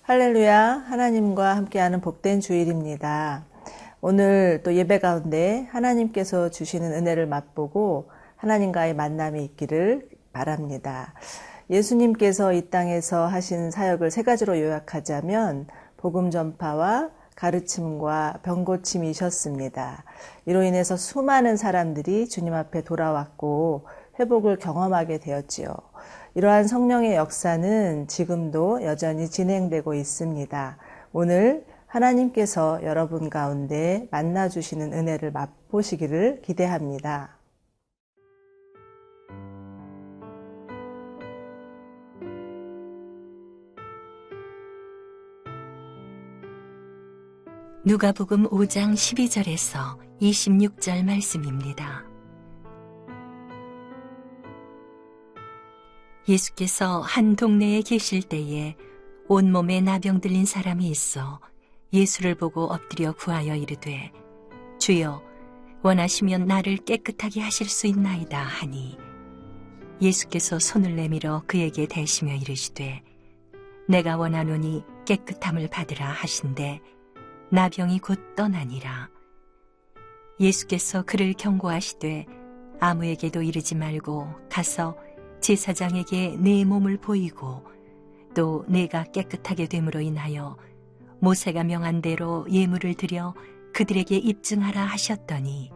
할렐루야, 하나님과 함께하는 복된 주일입니다. 오늘 또 예배 가운데 하나님께서 주시는 은혜를 맛보고 하나님과의 만남이 있기를 바랍니다. 예수님께서 이 땅에서 하신 사역을 세 가지로 요약하자면 복음 전파와 가르침과 병고침이셨습니다. 이로 인해서 수많은 사람들이 주님 앞에 돌아왔고 회복을 경험하게 되었지요. 이러한 성령의 역사는 지금도 여전히 진행되고 있습니다. 오늘 하나님께서 여러분 가운데 만나주시는 은혜를 맛보시기를 기대합니다. 누가복음 5장 12절에서 26절 말씀입니다. 예수께서 한 동네에 계실 때에 온몸에 나병 들린 사람이 있어 예수를 보고 엎드려 구하여 이르되 주여 원하시면 나를 깨끗하게 하실 수 있나이다 하니 예수께서 손을 내밀어 그에게 대시며 이르시되 내가 원하노니 깨끗함을 받으라 하신대 나병이 곧 떠나니라. 예수께서 그를 경고하시되 아무에게도 이르지 말고 가서 제사장에게 내 몸을 보이고 또 내가 깨끗하게 됨으로 인하여 모세가 명한 대로 예물을 드려 그들에게 입증하라 하셨더니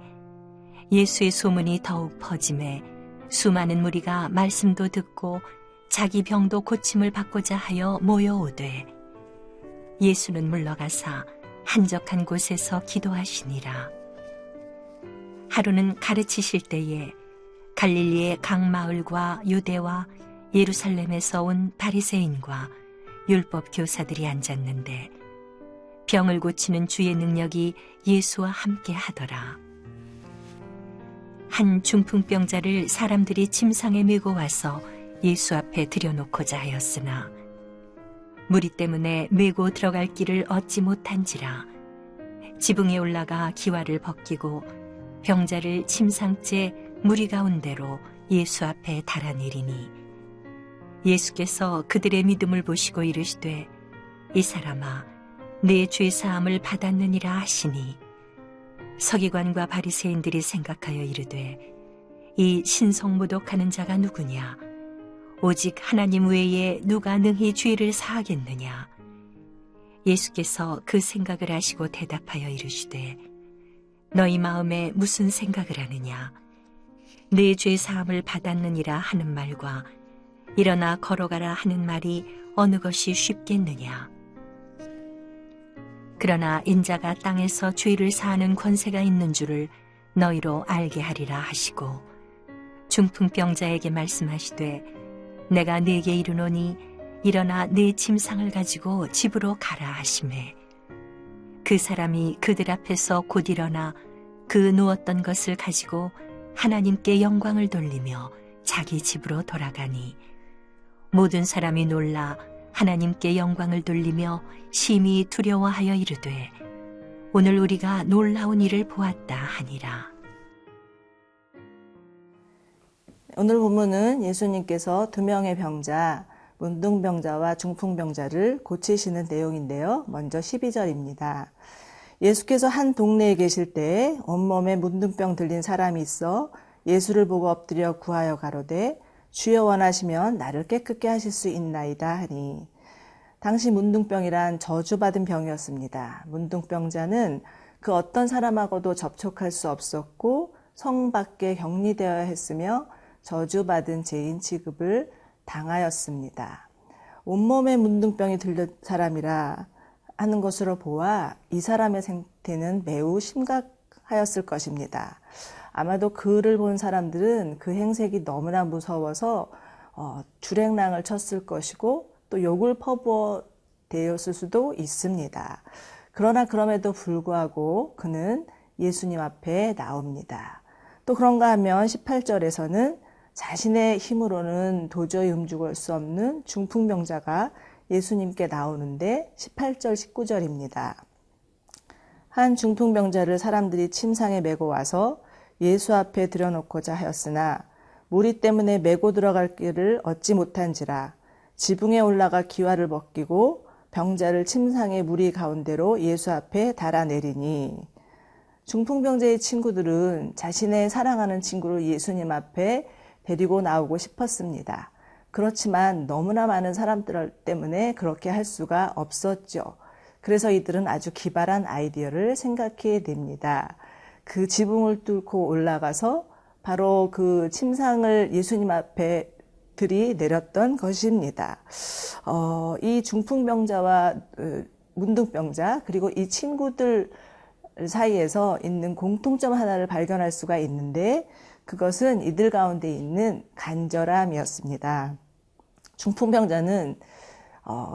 예수의 소문이 더욱 퍼짐에 수많은 무리가 말씀도 듣고 자기 병도 고침을 받고자 하여 모여오되 예수는 물러가사 한적한 곳에서 기도하시니라. 하루는 가르치실 때에 갈릴리의 각 마을과 유대와 예루살렘에서 온 바리새인과 율법 교사들이 앉았는데 병을 고치는 주의 능력이 예수와 함께 하더라. 한 중풍병자를 사람들이 침상에 메고 와서 예수 앞에 들여놓고자 하였으나 무리 때문에 메고 들어갈 길을 얻지 못한지라 지붕에 올라가 기와를 벗기고 병자를 침상째 무리 가운데로 예수 앞에 달아내리니 예수께서 그들의 믿음을 보시고 이르시되 이 사람아 내 죄사함을 받았느니라 하시니 서기관과 바리새인들이 생각하여 이르되 이 신성모독하는 자가 누구냐 오직 하나님 외에 누가 능히 죄를 사하겠느냐. 예수께서 그 생각을 아시고 대답하여 이르시되 너희 마음에 무슨 생각을 하느냐 내 죄 사함을 받았느니라 하는 말과 일어나 걸어가라 하는 말이 어느 것이 쉽겠느냐. 그러나 인자가 땅에서 죄를 사하는 권세가 있는 줄을 너희로 알게 하리라 하시고 중풍병자에게 말씀하시되 내가 네게 이르노니 일어나 네 침상을 가지고 집으로 가라 하시매 그 사람이 그들 앞에서 곧 일어나 그 누웠던 것을 가지고 하나님께 영광을 돌리며 자기 집으로 돌아가니 모든 사람이 놀라 하나님께 영광을 돌리며 심히 두려워하여 이르되 오늘 우리가 놀라운 일을 보았다 하니라. 오늘 본문은 예수님께서 두 명의 병자, 문둥병자와 중풍병자를 고치시는 내용인데요. 먼저 12절입니다. 예수께서 한 동네에 계실 때에 온몸에 문둥병 들린 사람이 있어 예수를 보고 엎드려 구하여 가로되 주여 원하시면 나를 깨끗게 하실 수 있나이다 하니 당시 문둥병이란 저주받은 병이었습니다. 문둥병자는 그 어떤 사람하고도 접촉할 수 없었고 성 밖에 격리되어야 했으며 저주받은 죄인 취급을 당하였습니다. 온몸에 문둥병이 들린 사람이라 하는 것으로 보아 이 사람의 상태는 매우 심각하였을 것입니다. 아마도 그를 본 사람들은 그 행색이 너무나 무서워서 주랭랑을 쳤을 것이고 또 욕을 퍼부어 대었을 수도 있습니다. 그러나 그럼에도 불구하고 그는 예수님 앞에 나옵니다. 또 그런가 하면 18절에서는 자신의 힘으로는 도저히 움직일 수 없는 중풍병자가 예수님께 나오는데 18절 19절입니다. 한 중풍병자를 사람들이 침상에 메고 와서 예수 앞에 들여놓고자 하였으나 무리 때문에 메고 들어갈 길을 얻지 못한지라 지붕에 올라가 기와를 벗기고 병자를 침상의 무리 가운데로 예수 앞에 달아내리니 중풍병자의 친구들은 자신의 사랑하는 친구를 예수님 앞에 데리고 나오고 싶었습니다. 그렇지만 너무나 많은 사람들 때문에 그렇게 할 수가 없었죠. 그래서 이들은 아주 기발한 아이디어를 생각해 냅니다. 그 지붕을 뚫고 올라가서 바로 그 침상을 예수님 앞에 들이내렸던 것입니다. 이 중풍병자와 문둥병자 그리고 이 친구들 사이에서 있는 공통점 하나를 발견할 수가 있는데 그것은 이들 가운데 있는 간절함이었습니다. 중풍병자는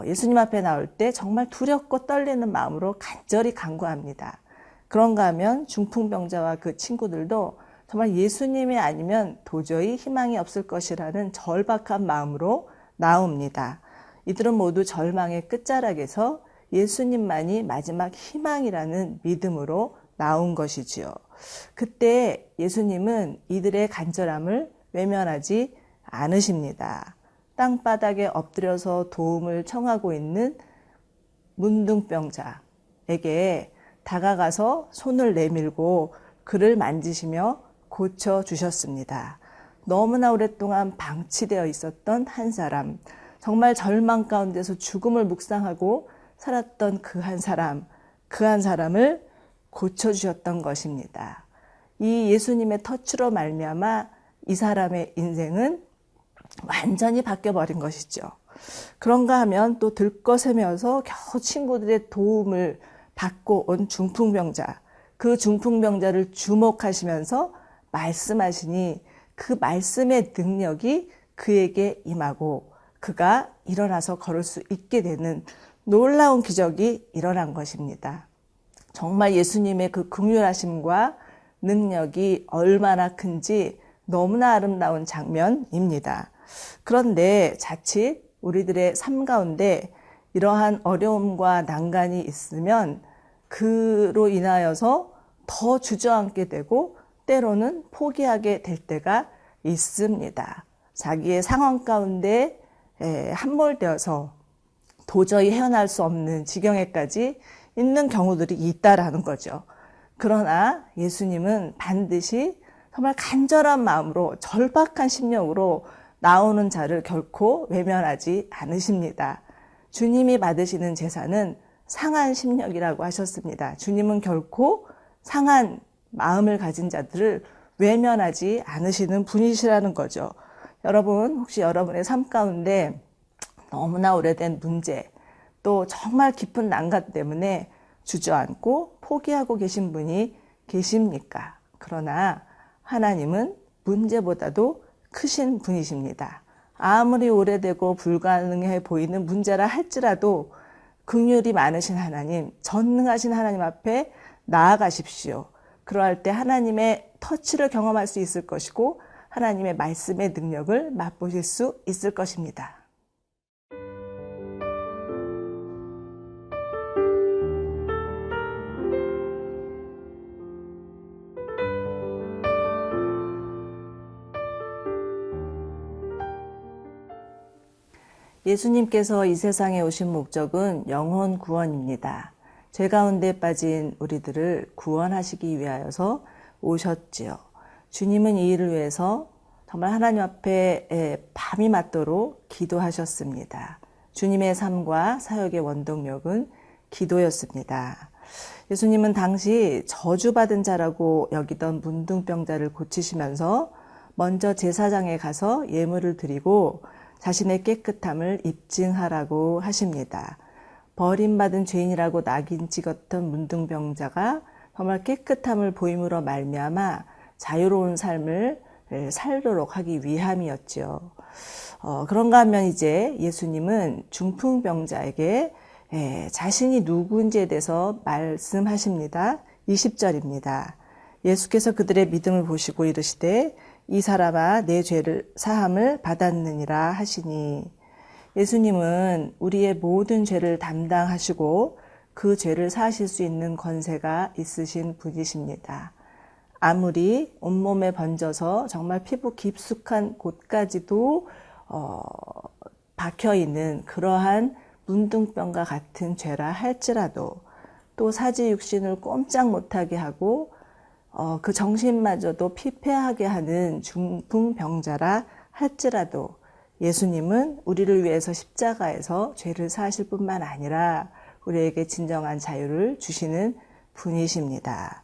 예수님 앞에 나올 때 정말 두렵고 떨리는 마음으로 간절히 간구합니다. 그런가 하면 중풍병자와 그 친구들도 정말 예수님이 아니면 도저히 희망이 없을 것이라는 절박한 마음으로 나옵니다. 이들은 모두 절망의 끝자락에서 예수님만이 마지막 희망이라는 믿음으로 나온 것이지요. 그때 예수님은 이들의 간절함을 외면하지 않으십니다. 땅바닥에 엎드려서 도움을 청하고 있는 문둥병자에게 다가가서 손을 내밀고 그를 만지시며 고쳐주셨습니다. 너무나 오랫동안 방치되어 있었던 한 사람, 정말 절망 가운데서 죽음을 묵상하고 살았던 그 한 사람을 고쳐주셨던 것입니다. 이 예수님의 터치로 말미암아 이 사람의 인생은 완전히 바뀌어버린 것이죠. 그런가 하면 또 들떠세면서 겨우 친구들의 도움을 받고 온 중풍병자, 그 중풍병자를 주목하시면서 말씀하시니 그 말씀의 능력이 그에게 임하고 그가 일어나서 걸을 수 있게 되는 놀라운 기적이 일어난 것입니다. 정말 예수님의 그 긍휼하심과 능력이 얼마나 큰지 너무나 아름다운 장면입니다. 그런데 자칫 우리들의 삶 가운데 이러한 어려움과 난간이 있으면 그로 인하여서 더 주저앉게 되고 때로는 포기하게 될 때가 있습니다. 자기의 상황 가운데 함몰되어서 도저히 헤어날 수 없는 지경에까지 있는 경우들이 있다라는 거죠. 그러나 예수님은 반드시 정말 간절한 마음으로 절박한 심령으로 나오는 자를 결코 외면하지 않으십니다. 주님이 받으시는 제사는 상한 심령이라고 하셨습니다. 주님은 결코 상한 마음을 가진 자들을 외면하지 않으시는 분이시라는 거죠. 여러분, 혹시 여러분의 삶 가운데 너무나 오래된 문제, 또 정말 깊은 난간 때문에 주저앉고 포기하고 계신 분이 계십니까? 그러나 하나님은 문제보다도 크신 분이십니다. 아무리 오래되고 불가능해 보이는 문제라 할지라도 긍휼이 많으신 하나님, 전능하신 하나님 앞에 나아가십시오. 그러할 때 하나님의 터치를 경험할 수 있을 것이고 하나님의 말씀의 능력을 맛보실 수 있을 것입니다. 예수님께서 이 세상에 오신 목적은 영혼 구원입니다. 죄 가운데 빠진 우리들을 구원하시기 위하여서 오셨지요. 주님은 이 일을 위해서 정말 하나님 앞에 밤이 맞도록 기도하셨습니다. 주님의 삶과 사역의 원동력은 기도였습니다. 예수님은 당시 저주받은 자라고 여기던 문둥병자를 고치시면서 먼저 제사장에 가서 예물을 드리고 자신의 깨끗함을 입증하라고 하십니다. 버림받은 죄인이라고 낙인 찍었던 문둥병자가 정말 깨끗함을 보임으로 말미암아 자유로운 삶을 살도록 하기 위함이었죠. 그런가 하면 이제 예수님은 중풍병자에게 자신이 누구인지에 대해서 말씀하십니다. 20절입니다. 예수께서 그들의 믿음을 보시고 이르시되 이 사람아 내 죄를 사함을 받았느니라 하시니, 예수님은 우리의 모든 죄를 담당하시고 그 죄를 사하실 수 있는 권세가 있으신 분이십니다. 아무리 온몸에 번져서 정말 피부 깊숙한 곳까지도 박혀있는 그러한 문둥병과 같은 죄라 할지라도 또 사지육신을 꼼짝 못하게 하고 그 정신마저도 피폐하게 하는 중풍병자라 할지라도 예수님은 우리를 위해서 십자가에서 죄를 사하실 뿐만 아니라 우리에게 진정한 자유를 주시는 분이십니다.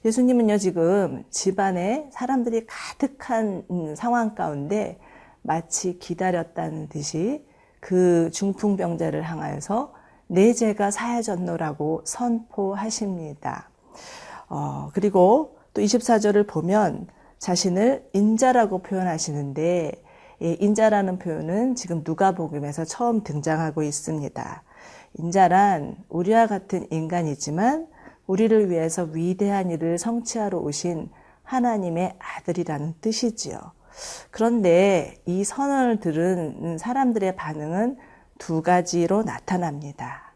예수님은요, 지금 집안에 사람들이 가득한 상황 가운데 마치 기다렸다는 듯이 그 중풍병자를 향하여서 내 죄가 사해졌노라고 선포하십니다. 그리고 또 24절을 보면 자신을 인자라고 표현하시는데, 인자라는 표현은 지금 누가복음에서 처음 등장하고 있습니다. 인자란 우리와 같은 인간이지만 우리를 위해서 위대한 일을 성취하러 오신 하나님의 아들이라는 뜻이지요. 그런데 이 선언을 들은 사람들의 반응은 두 가지로 나타납니다.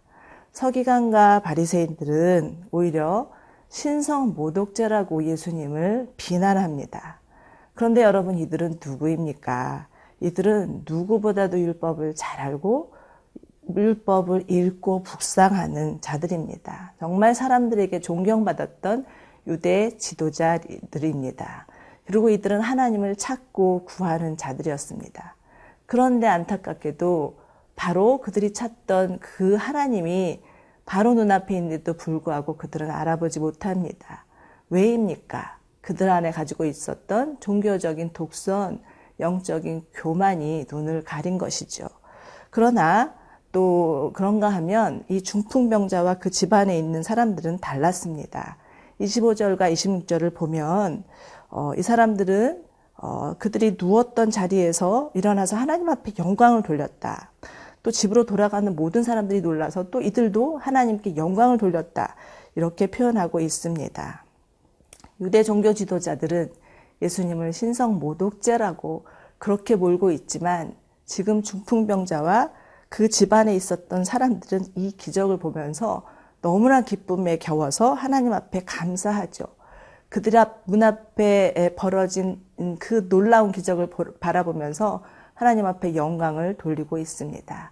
서기관과 바리새인들은 오히려 신성 모독죄라고 예수님을 비난합니다. 그런데 여러분, 이들은 누구입니까? 이들은 누구보다도 율법을 잘 알고 율법을 읽고 묵상하는 자들입니다. 정말 사람들에게 존경받았던 유대 지도자들입니다. 그리고 이들은 하나님을 찾고 구하는 자들이었습니다. 그런데 안타깝게도 바로 그들이 찾던 그 하나님이 바로 눈앞에 있는데도 불구하고 그들은 알아보지 못합니다. 왜입니까? 그들 안에 가지고 있었던 종교적인 독선, 영적인 교만이 눈을 가린 것이죠. 그러나 또 그런가 하면 이 중풍병자와 그 집안에 있는 사람들은 달랐습니다. 25절과 26절을 보면 이 사람들은 그들이 누웠던 자리에서 일어나서 하나님 앞에 영광을 돌렸다. 또 집으로 돌아가는 모든 사람들이 놀라서 또 이들도 하나님께 영광을 돌렸다. 이렇게 표현하고 있습니다. 유대 종교 지도자들은 예수님을 신성 모독죄라고 그렇게 몰고 있지만 지금 중풍병자와 그 집안에 있었던 사람들은 이 기적을 보면서 너무나 기쁨에 겨워서 하나님 앞에 감사하죠. 그들 문 앞에 벌어진 그 놀라운 기적을 바라보면서 하나님 앞에 영광을 돌리고 있습니다.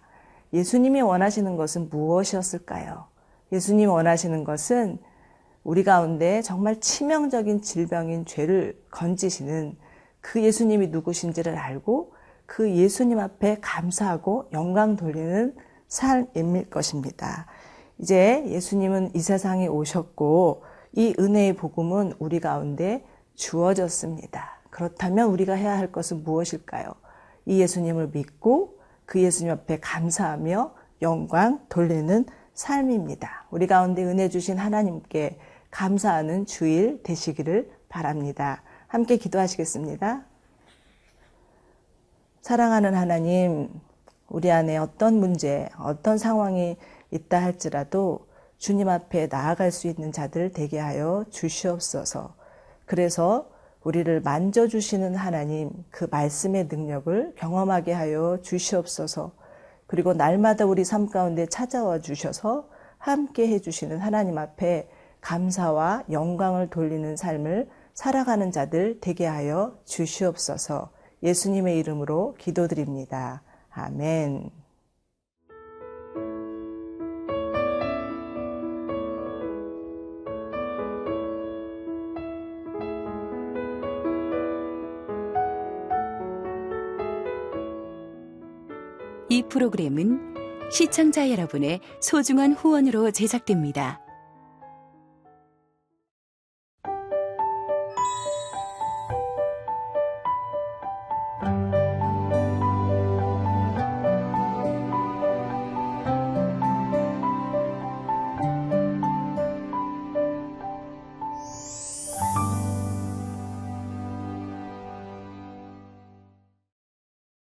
예수님이 원하시는 것은 무엇이었을까요? 예수님이 원하시는 것은 우리 가운데 정말 치명적인 질병인 죄를 건지시는 그 예수님이 누구신지를 알고 그 예수님 앞에 감사하고 영광 돌리는 삶일 것입니다. 이제 예수님은 이 세상에 오셨고 이 은혜의 복음은 우리 가운데 주어졌습니다. 그렇다면 우리가 해야 할 것은 무엇일까요? 이 예수님을 믿고 그 예수님 앞에 감사하며 영광 돌리는 삶입니다. 우리 가운데 은혜 주신 하나님께 감사하는 주일 되시기를 바랍니다. 함께 기도하시겠습니다. 사랑하는 하나님, 우리 안에 어떤 문제, 어떤 상황이 있다 할지라도 주님 앞에 나아갈 수 있는 자들 되게 하여 주시옵소서. 그래서 우리를 만져주시는 하나님, 그 말씀의 능력을 경험하게 하여 주시옵소서. 그리고 날마다 우리 삶 가운데 찾아와 주셔서 함께 해주시는 하나님 앞에 감사와 영광을 돌리는 삶을 살아가는 자들 되게 하여 주시옵소서. 예수님의 이름으로 기도드립니다. 아멘. 이 프로그램은 시청자 여러분의 소중한 후원으로 제작됩니다.